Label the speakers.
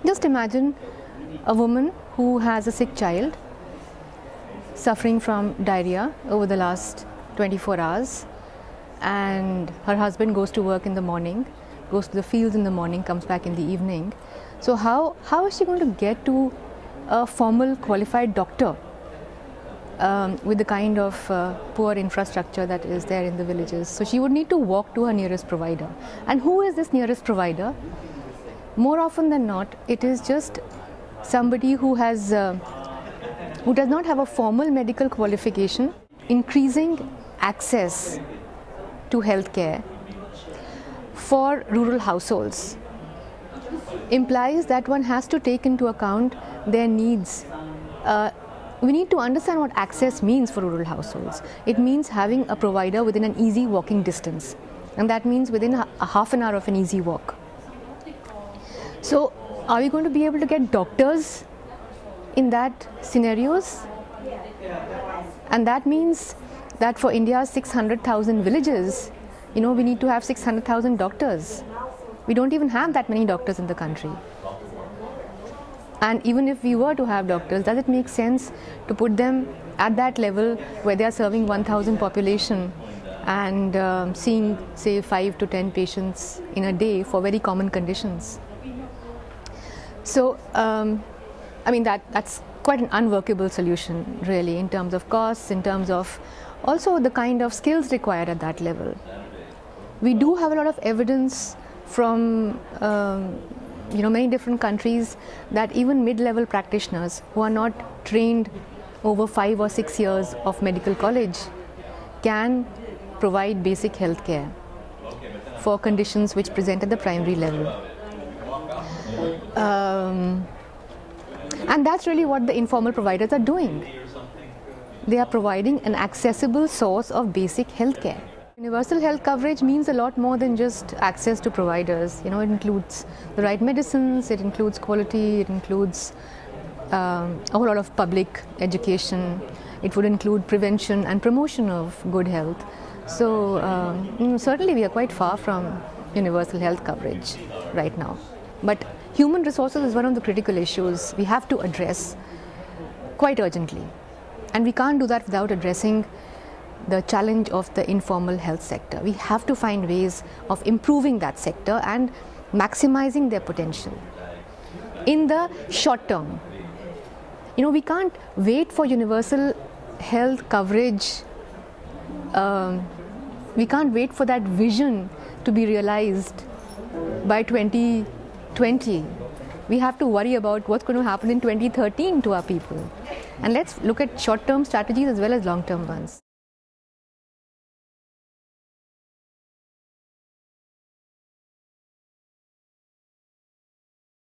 Speaker 1: Just imagine a woman who has a sick child suffering from diarrhea over the last 24 hours, and her husband goes to work in the morning, goes to the fields in the morning, comes back in the evening. So how is she going to get to a formal qualified doctor with the kind of poor infrastructure that is there in the villages? So she would need to walk to her nearest provider. And who is this nearest provider? More often than not, it is just somebody who has who does not have a formal medical qualification. Increasing access to healthcare for rural households implies that one has to take into account their needs. We need to understand what access means for rural households. It means having a provider within an easy walking distance, and that means within a half an hour of an easy walk. So are we going to be able to get doctors in that scenarios? And that means that for India's 600,000 villages, we need to have 600,000 doctors. We don't even have that many doctors in the country. And even if we were to have doctors, does it make sense to put them at that level where they are serving 1,000 population and seeing, say, 5 to 10 patients in a day for very common conditions? So, that's quite an unworkable solution, really, in terms of costs, in terms of also the kind of skills required at that level. We do have a lot of evidence from many different countries that even mid-level practitioners who are not trained over 5 or 6 years of medical college can provide basic health care for conditions which present at the primary level. And that's really what the informal providers are doing. They are providing an accessible source of basic health care. Universal health coverage means a lot more than just access to providers. It includes the right medicines, it includes quality, it includes a whole lot of public education. It would include prevention and promotion of good health. So certainly we are quite far from universal health coverage right now. But human resources is one of the critical issues we have to address quite urgently. And we can't do that without addressing the challenge of the informal health sector. We have to find ways of improving that sector and maximizing their potential. In the short term, we can't wait for universal health coverage. We can't wait for that vision to be realized by 2020. We have to worry about what's going to happen in 2013 to our people. And let's look at short-term strategies as well as long-term ones.